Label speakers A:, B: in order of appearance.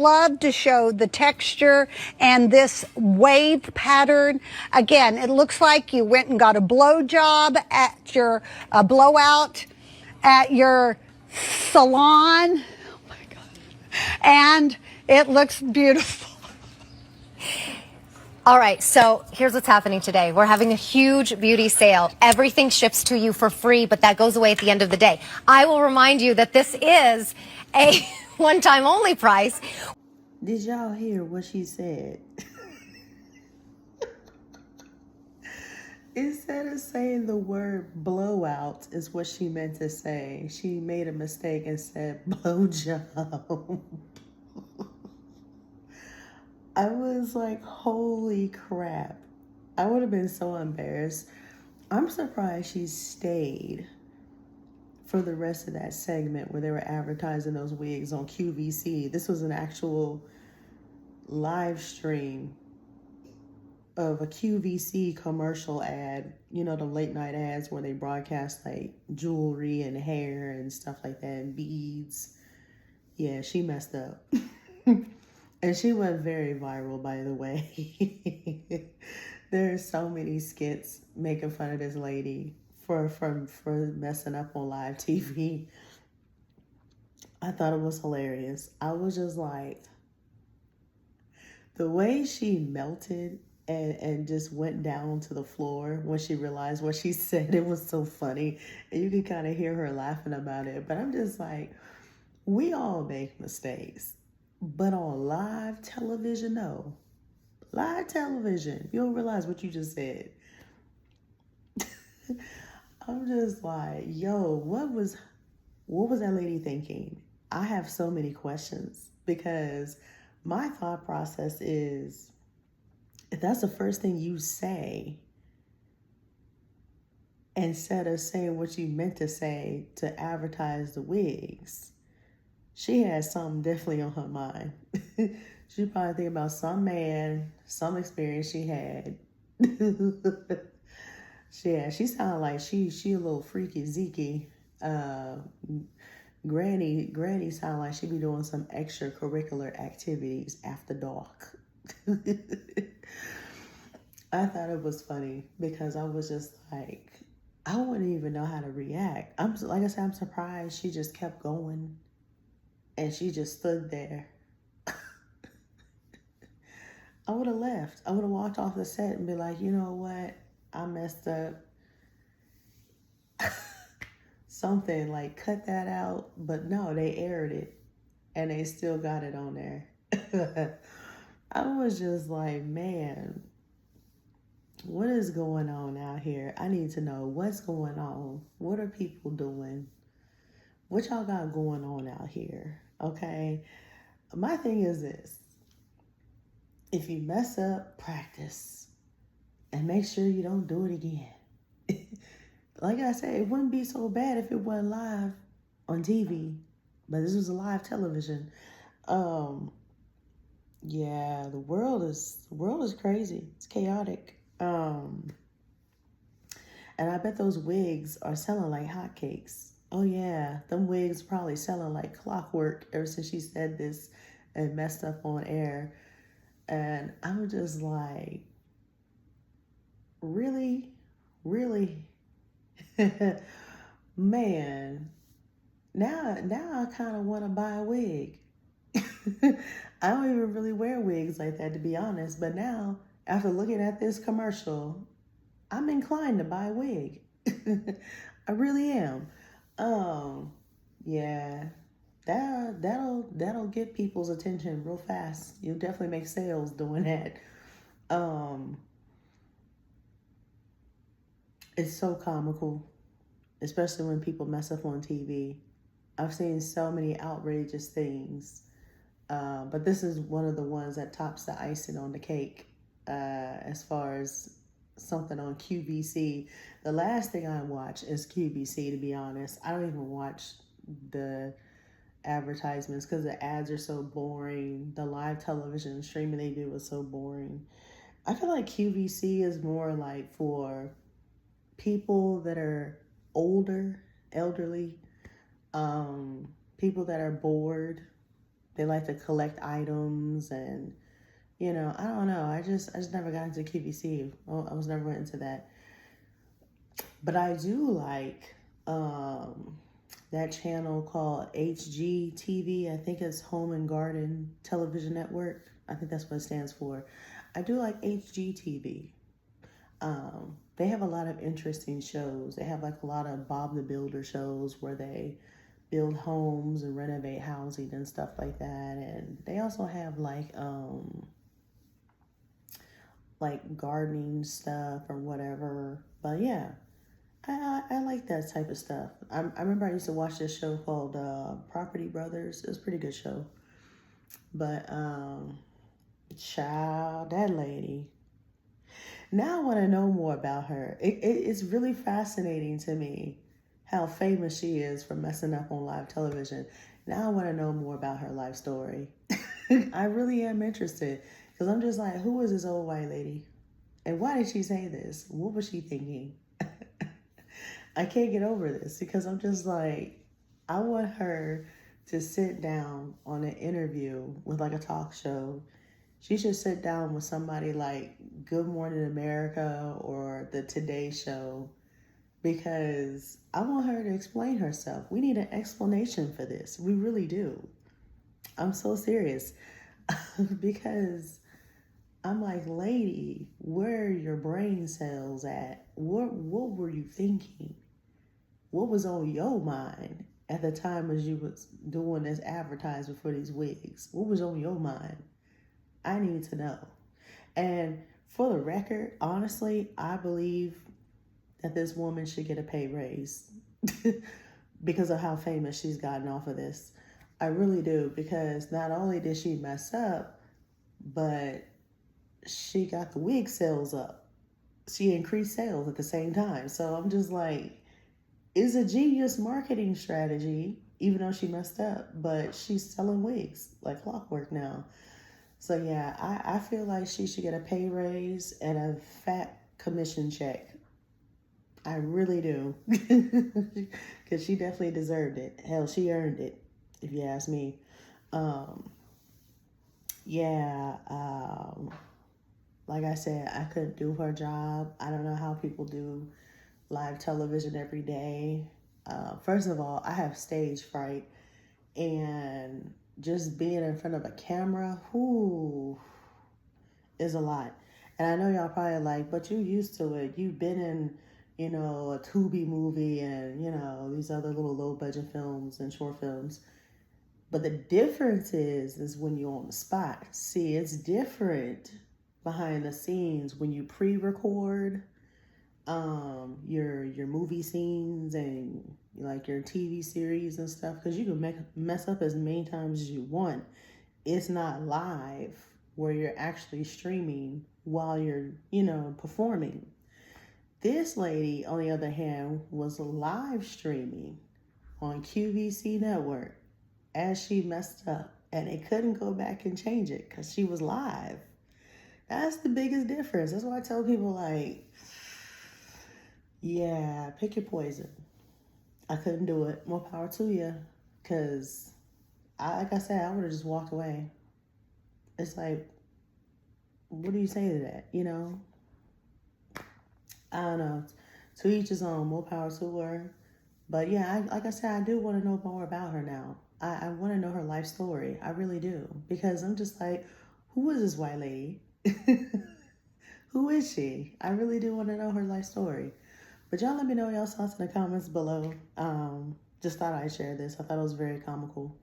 A: Love to show the texture and this wave pattern. Again, it looks like you went and got a blow job at your blowout at your salon. Oh my God. And it looks beautiful.
B: All right, so here's what's happening today. We're having a huge beauty sale. Everything ships to you for free, but that goes away at the end of the day. I will remind you that this is a one-time only price.
C: Did y'all hear what she said? Instead of saying the word blowout is what she meant to say, she made a mistake and said blowjob. I was like, holy crap. I would have been so embarrassed. I'm surprised she stayed for the rest of that segment where they were advertising those wigs on QVC. This was an actual live stream of a QVC commercial ad, you know, the late night ads where they broadcast like jewelry and hair and stuff like that and beads. Yeah, she messed up. And she went very viral, by the way. There are so many skits making fun of this lady for messing up on live TV. I thought it was hilarious. I was just like, the way she melted and just went down to the floor when she realized what she said, it was so funny. And you could kind of hear her laughing about it. But I'm just like, we all make mistakes. But on live television, no. Live television, you don't realize what you just said. I'm just like, yo, what was that lady thinking? I have so many questions because my thought process is, if that's the first thing you say, instead of saying what you meant to say to advertise the wigs, she had something definitely on her mind. She probably think about some man, some experience she had. Yeah, she sounded like she a little freaky zeeky. Granny sounded like she be doing some extracurricular activities after dark. I thought it was funny because I was just like, I wouldn't even know how to react. Like I said, I'm surprised she just kept going and she just stood there. I would have left. I would have walked off the set and be like, you know what? I messed up. Something like cut that out. But no, they aired it and they still got it on there. I was just like, man, what is going on out here? I need to know what's going on. What are people doing? What y'all got going on out here? Okay. My thing is this. If you mess up, practice and make sure you don't do it again. Like I said, it wouldn't be so bad if it wasn't live on TV, but this was a live television. Yeah, the world is crazy. It's chaotic. And I bet those wigs are selling like hotcakes. Oh yeah, them wigs probably selling like clockwork ever since she said this and messed up on air. And I'm just like, really? Really? Man, now I kind of want to buy a wig. I don't even really wear wigs like that, to be honest. But now, after looking at this commercial, I'm inclined to buy a wig. I really am. Yeah, that'll get people's attention real fast. You'll definitely make sales doing that. It's so comical, especially when people mess up on TV. I've seen so many outrageous things, but this is one of the ones that tops the icing on the cake as far as something on QVC. The last thing I watch is QVC, to be honest. I don't even watch the advertisements because the ads are so boring. The live television streaming they do is so boring. I feel like QVC is more like for people that are older, elderly, people that are bored. they like to collect items and, you know, I don't know. I just never got into QVC. I was never into that. But I do like that channel called HGTV. I think it's Home and Garden Television Network. I think that's what it stands for. I do like HGTV. They have a lot of interesting shows. They have like a lot of Bob the Builder shows where they build homes and renovate housing and stuff like that. And they also have like gardening stuff or whatever. But yeah, I like that type of stuff. I remember I used to watch this show called Property Brothers. It was a pretty good show. But child, that lady. Now I want to know more about her. It's really fascinating to me how famous she is for messing up on live television. Now I want to know more about her life story. I really am interested because I'm just like, who is this old white lady? And why did she say this? What was she thinking? I can't get over this because I'm just like, I want her to sit down on an interview with like a talk show. She should sit down with somebody like Good Morning America or the Today Show because I want her to explain herself. We need an explanation for this. We really do. I'm so serious because I'm like, lady, where are your brain cells at? What were you thinking? What was on your mind at the time as you was doing this advertisement for these wigs? What was on your mind? I need to know. And for the record, honestly, I believe that this woman should get a pay raise because of how famous she's gotten off of this. I really do, because not only did she mess up, but she got the wig sales up. She increased sales at the same time. So I'm just like, it's a genius marketing strategy, even though she messed up, but she's selling wigs like clockwork now. So yeah, I feel like she should get a pay raise and a fat commission check. I really do. Because she definitely deserved it. Hell, she earned it, if you ask me. Like I said, I couldn't do her job. I don't know how people do live television every day. First of all, I have stage fright, and just being in front of a camera, is a lot. And I know y'all probably like, but you used to it. You've been in, a Tubi movie and, these other little low budget films and short films. But the difference is when you're on the spot. See, it's different behind the scenes when you pre-record your movie scenes and like your TV series and stuff, because you can mess up as many times as you want. It's not live where you're actually streaming while you're, performing. This lady, on the other hand, was live streaming on QVC network as she messed up, and they couldn't go back and change it because she was live. That's the biggest difference. That's why I tell people, like, yeah, pick your poison. I couldn't do it. More power to you. Because, like I said, I would have just walked away. It's like, what do you say to that, I don't know. To each his own. More power to her. But yeah, like I said, I do want to know more about her now. I want to know her life story. I really do. Because I'm just like, who is this white lady? Who is she? I really do want to know her life story. But y'all let me know y'all's thoughts in the comments below. Just thought I'd share this. I thought it was very comical.